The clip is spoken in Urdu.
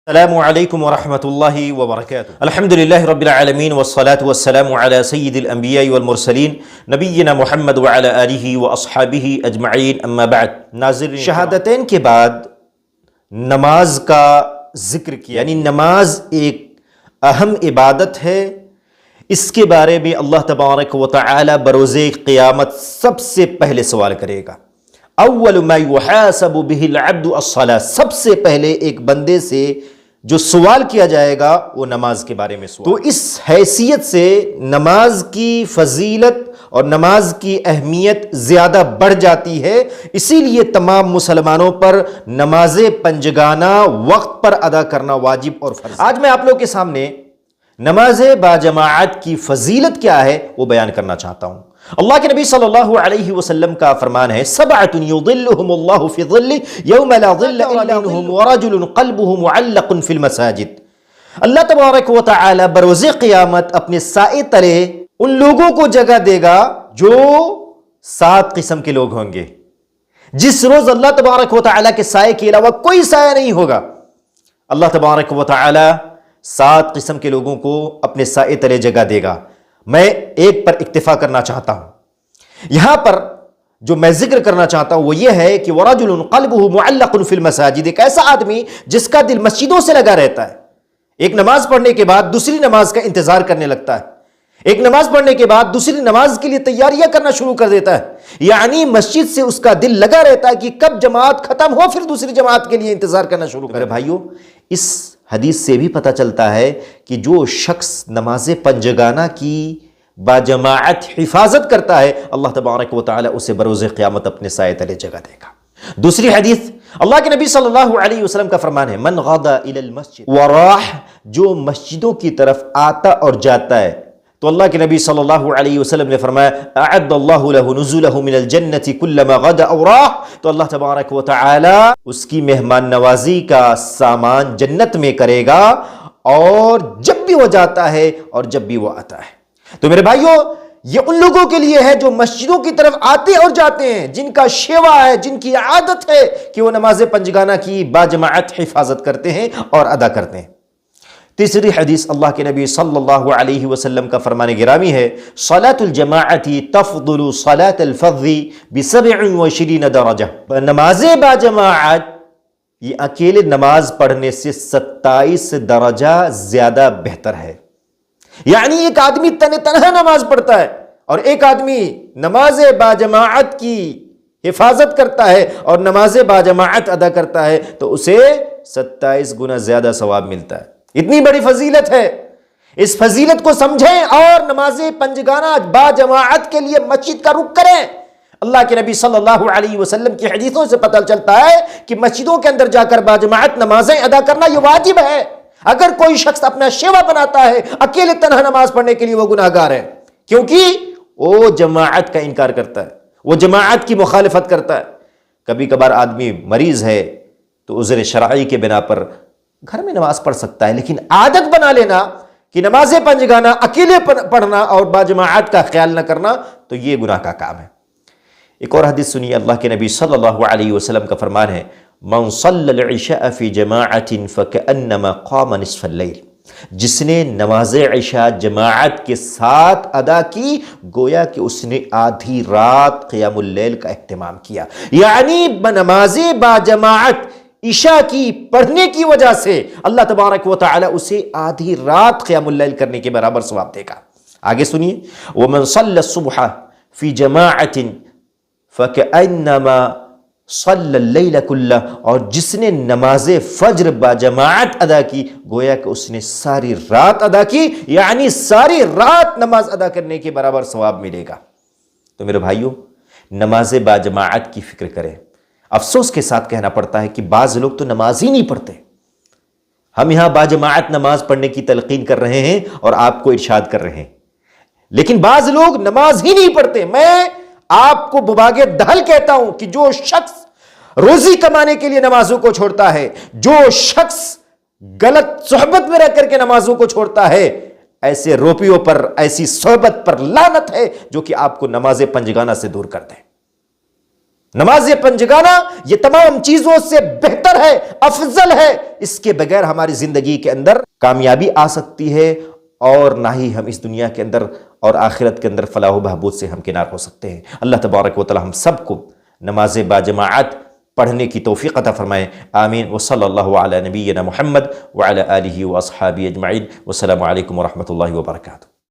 السلام علیکم ورحمۃ اللہ وبرکاتہ۔ الحمدللہ رب العالمین والصلاة والسلام علی سید الانبیاء والمرسلین نبینا محمد وعلی آلہ واصحابہ اجمعین، اما بعد۔ ناظرین، شہادتین کے بعد نماز کا ذکر کیا، یعنی نماز ایک اہم عبادت ہے۔ اس کے بارے میں اللہ تبارک و تعالی بروز قیامت سب سے پہلے سوال کرے گا۔ اول ما یحاسب به العبد الصلاۃ، سب سے پہلے ایک بندے سے جو سوال کیا جائے گا وہ نماز کے بارے میں سوال۔ تو اس حیثیت سے نماز کی فضیلت اور نماز کی اہمیت زیادہ بڑھ جاتی ہے، اسی لیے تمام مسلمانوں پر نماز پنجگانہ وقت پر ادا کرنا واجب اور فرض۔ آج میں آپ لوگوں کے سامنے نماز باجماعت کی فضیلت کیا ہے وہ بیان کرنا چاہتا ہوں۔ اللہ کے نبی صلی اللہ علیہ وسلم کا فرمان ہے، سبعۃ یظلھم اللہ فی ظلہ یوم لا ظل الا ظلہ ورجل قلبہ معلق فی المساجد۔ اللہ تبارک و تعالی بروز قیامت اپنے سائے تلے ان لوگوں کو جگہ دے گا جو 7 قسم کے لوگ ہوں گے۔ جس روز اللہ تبارک و تعالی کے سائے کے علاوہ کوئی سایہ نہیں ہوگا، اللہ تبارک و تعالی 7 قسم کے لوگوں کو اپنے سائے تلے جگہ دے گا۔ میں ایک پر اکتفا کرنا چاہتا ہوں۔ یہاں پر جو میں ذکر کرنا چاہتا ہوں وہ یہ ہے کہ وَرَجُلٌ قَلْبُهُ مُعَلَّقٌ فِي الْمَسَاجِدِ، ایک ایسا آدمی جس کا دل مسجدوں سے لگا رہتا ہے، ایک نماز پڑھنے کے بعد دوسری نماز کا انتظار کرنے لگتا ہے، ایک نماز پڑھنے کے بعد دوسری نماز کے لیے تیاریاں کرنا شروع کر دیتا ہے، یعنی مسجد سے اس کا دل لگا رہتا ہے کہ کب جماعت ختم ہو پھر دوسری جماعت کے لیے انتظار کرنا شروع کرے۔ بھائیو، اس حدیث سے بھی پتہ چلتا ہے کہ جو شخص نماز پنجگانہ کی باجماعت حفاظت کرتا ہے، اللہ تبارک و تعالی اسے بروز قیامت اپنے سائے تلے جگہ دے گا۔ دوسری حدیث، اللہ کے نبی صلی اللہ علیہ وسلم کا فرمان ہے، من غدا الی المسجد وراح، جو مسجدوں کی طرف آتا اور جاتا ہے، تو اللہ کے نبی صلی اللہ علیہ وسلم نے فرمایا اعد اللہ له نزله من الجنة كلما غدا او راح، تو اللہ تبارک و تعالی اس کی مہمان نوازی کا سامان جنت میں کرے گا، اور جب بھی وہ جاتا ہے اور جب بھی وہ آتا ہے۔ تو میرے بھائیوں، یہ ان لوگوں کے لیے ہے جو مسجدوں کی طرف آتے اور جاتے ہیں، جن کا شیوا ہے، جن کی عادت ہے کہ وہ نماز پنجگانہ کی باجماعت حفاظت کرتے ہیں اور ادا کرتے ہیں۔ تیسری حدیث، اللہ کے نبی صلی اللہ علیہ وسلم کا فرمان گرامی ہے، صلاۃ الجماعت تفضل صلاۃ الفرد ب27 درجہ، نماز باجماعت یہ اکیلے نماز پڑھنے سے 27 درجہ زیادہ بہتر ہے۔ یعنی ایک آدمی تنہا نماز پڑھتا ہے اور ایک آدمی نماز باجماعت کی حفاظت کرتا ہے اور نماز باجماعت ادا کرتا ہے تو اسے 27 گنا زیادہ ثواب ملتا ہے۔ اتنی بڑی فضیلت ہے، اس فضیلت کو سمجھیں اور نماز پنجگانہ باجماعت کے لیے مسجد کا رخ کریں۔ اللہ کے نبی صلی اللہ علیہ وسلم کی حدیثوں سے پتہ چلتا ہے کہ مسجدوں کے اندر جا کر باجماعت نمازیں ادا کرنا یہ واجب ہے۔ اگر کوئی شخص اپنا شیوا بناتا ہے اکیلے تنہا نماز پڑھنے کے لیے، وہ گناہگار ہے، کیونکہ وہ جماعت کا انکار کرتا ہے، وہ جماعت کی مخالفت کرتا ہے۔ کبھی کبھار آدمی مریض ہے تو عذر شرعی کے بنا پر گھر میں نماز پڑھ سکتا ہے، لیکن عادت بنا لینا کہ نماز پنجگانہ اکیلے پڑھنا اور باجماعت کا خیال نہ کرنا تو یہ گناہ کا کام ہے۔ ایک اور حدیث سنیے، اللہ کے نبی صلی اللہ علیہ وسلم کا فرمان ہے، من صلی العشاء فی جماعت فکأنما قام نصف اللیل، جس نے نماز عشاء جماعت کے ساتھ ادا کی گویا کہ اس نے آدھی رات قیام اللیل کا اہتمام کیا۔ یعنی نماز باجماعت عشاء کی پڑھنے کی وجہ سے اللہ تبارک و تعالی اسے آدھی رات قیام اللیل کرنے کے برابر ثواب دے گا۔ آگے سنیے، ومن صلی الصبح فی جماعت فکأنما صلی اللیل کلہ، اور جس نے نماز فجر باجماعت ادا کی گویا کہ اس نے ساری رات ادا کی، یعنی ساری رات نماز ادا کرنے کے برابر ثواب ملے گا۔ تو میرے بھائیوں، نماز باجماعت کی فکر کریں۔ افسوس کے ساتھ کہنا پڑتا ہے کہ بعض لوگ تو نماز ہی نہیں پڑھتے۔ ہم یہاں باجماعت نماز پڑھنے کی تلقین کر رہے ہیں اور آپ کو ارشاد کر رہے ہیں، لیکن بعض لوگ نماز ہی نہیں پڑھتے۔ میں آپ کو بباغ دہل کہتا ہوں کہ جو شخص روزی کمانے کے لیے نمازوں کو چھوڑتا ہے، جو شخص غلط صحبت میں رہ کر کے نمازوں کو چھوڑتا ہے، ایسے روپیوں پر، ایسی صحبت پر لعنت ہے جو کہ آپ کو نماز پنجگانہ سے دور کر دے۔ نماز پنجگانہ یہ تمام چیزوں سے بہتر ہے، افضل ہے، اس کے بغیر ہماری زندگی کے اندر کامیابی آ سکتی ہے اور نہ ہی ہم اس دنیا کے اندر اور آخرت کے اندر فلاح و بہبود سے ہم کنار ہو سکتے ہیں۔ اللہ تبارک و تعالی ہم سب کو نماز باجماعت پڑھنے کی توفیق عطا فرمائے، آمین۔ وصلی اللہ علی نبینا محمد وعلی آلہ واصحابہ اجمعین، والسلام علیکم ورحمۃ اللہ وبرکاتہ۔